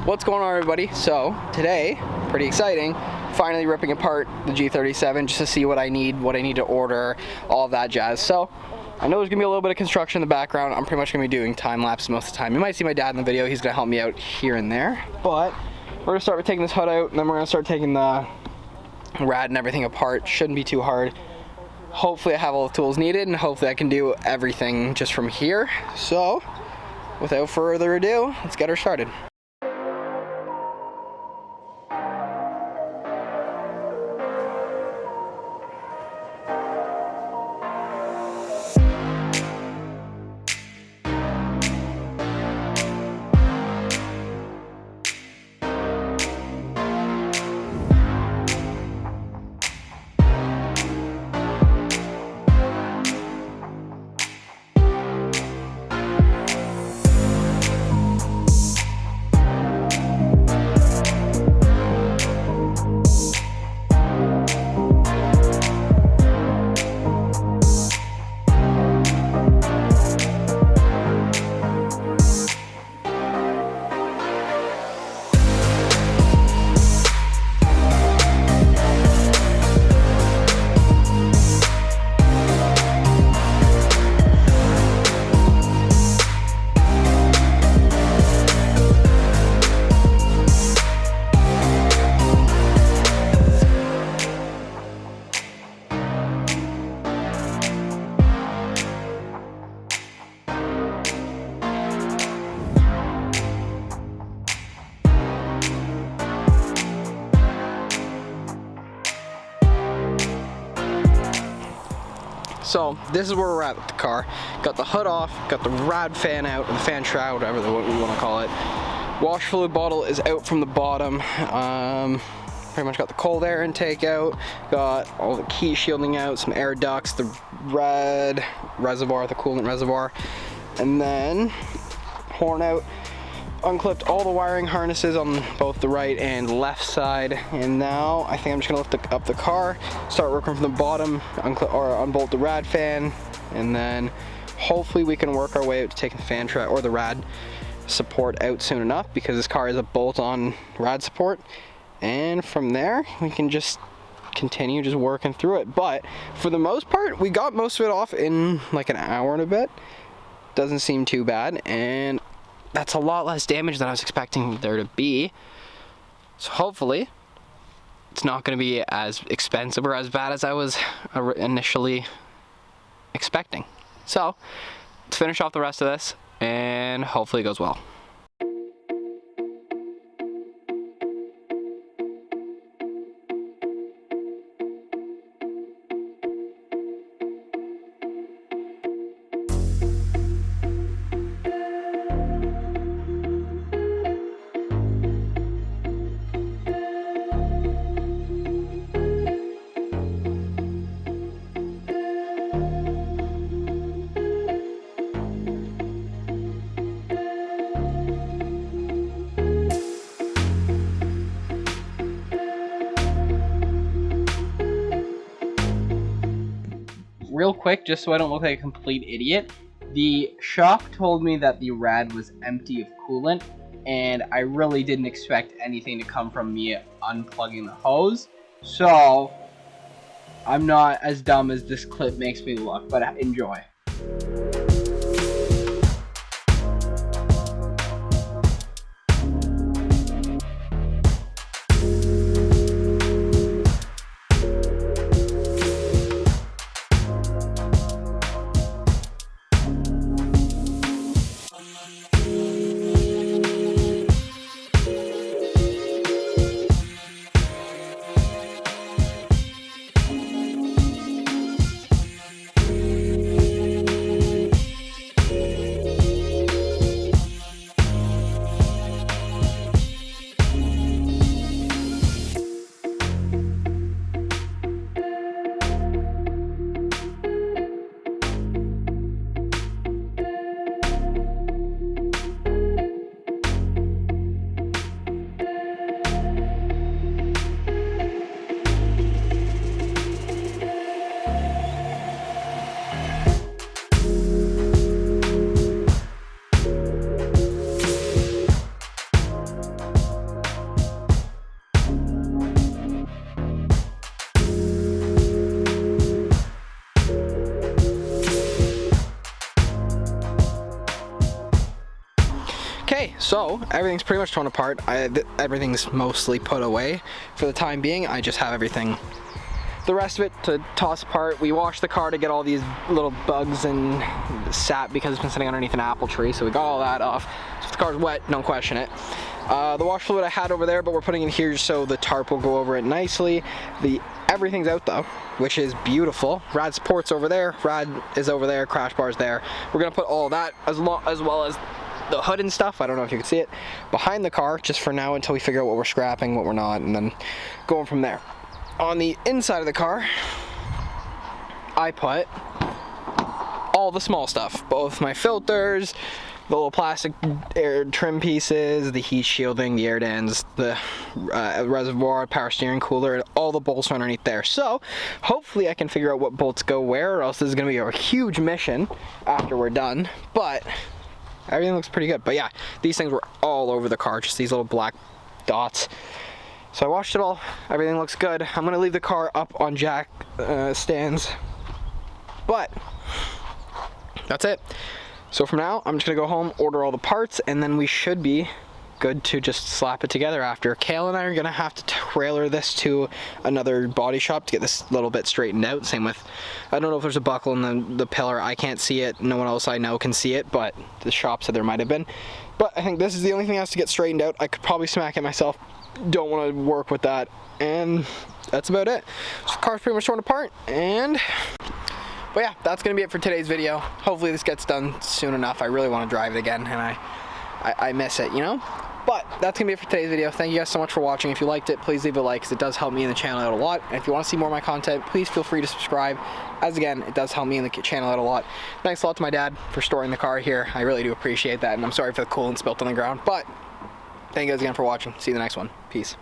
What's going on, everybody? So today, pretty exciting, finally ripping apart the G37 just to see what I need to order, all of that jazz. So I know there's gonna be a little bit of construction in the background. I'm pretty much gonna be doing time lapse most of the time. You might see my dad in the video. He's gonna help me out here and there, but we're gonna start with taking this hood out, and then we're gonna start taking the rad and everything apart. Shouldn't be too hard. Hopefully I have all the tools needed, and hopefully I can do everything just from here. So without further ado, let's get her started. So this is where we're at with the car. Got the hood off, got the rad fan out, or the fan shroud, whatever we want to call it. Wash fluid bottle is out from the bottom. Pretty much got the cold air intake out, got all the key shielding out, some air ducts, the red reservoir, the coolant reservoir, and then horn out. Unclipped all the wiring harnesses on both the right and left side, and now I think I'm just gonna lift up the car, start working from the bottom, unbolt the rad fan, and then hopefully we can work our way out to taking the fan trap or the rad support out soon enough, because this car is a bolt-on rad support, and from there we can just continue just working through it. But for the most part, we got most of it off in like an hour and a bit. Doesn't seem too bad, and that's a lot less damage than I was expecting there to be. So hopefully it's not going to be as expensive or as bad as I was initially expecting. So let's finish off the rest of this and hopefully it goes well. Real quick, just so I don't look like a complete idiot, the shop told me that the rad was empty of coolant, and I really didn't expect anything to come from me unplugging the hose, so I'm not as dumb as this clip makes me look, but enjoy. So everything's pretty much torn apart. Everything's mostly put away for the time being. I just have everything, the rest of it, to toss apart. We washed the car to get all these little bugs and sap because it's been sitting underneath an apple tree, so we got all that off. So if the car's wet, don't question it. The wash fluid I had over there, but we're putting it here so the tarp will go over it nicely. Everything's out though, which is beautiful. Rad support's over there, rad is over there, crash bar's there. We're gonna put all that as well as the hood and stuff, I don't know if you can see it, behind the car just for now until we figure out what we're scrapping, what we're not, and then going from there. On the inside of the car, I put all the small stuff, both my filters, the little plastic air trim pieces, the heat shielding, the air dams, the reservoir, power steering cooler, and all the bolts are underneath there. So hopefully I can figure out what bolts go where, or else this is going to be a huge mission after we're done. But everything looks pretty good. But yeah, these things were all over the car, just these little black dots. So I washed it all, everything looks good. I'm gonna leave the car up on jack stands, but that's it. So from now, I'm just gonna go home, order all the parts, and then we should be good to just slap it together after. Kale and I are gonna have to trailer this to another body shop to get this little bit straightened out. Same with, I don't know if there's a buckle in the pillar. I can't see it, no one else I know can see it, but the shop said there might have been. But I think this is the only thing that has to get straightened out. I could probably smack it myself. Don't want to work with that, and that's about it. So the car's pretty much torn apart, but yeah, that's gonna be it for today's video. Hopefully this gets done soon enough. I really want to drive it again, and I miss it, you know. But that's gonna be it for today's video. Thank you guys so much for watching. If you liked it, please leave a like, because it does help me in the channel out a lot. And if you want to see more of my content, please feel free to subscribe, as again, it does help me in the channel out a lot. Thanks a lot to my dad for storing the car here. I really do appreciate that, and I'm sorry for the coolant spilt on the ground, but thank you guys again for watching. See you in the next one. Peace.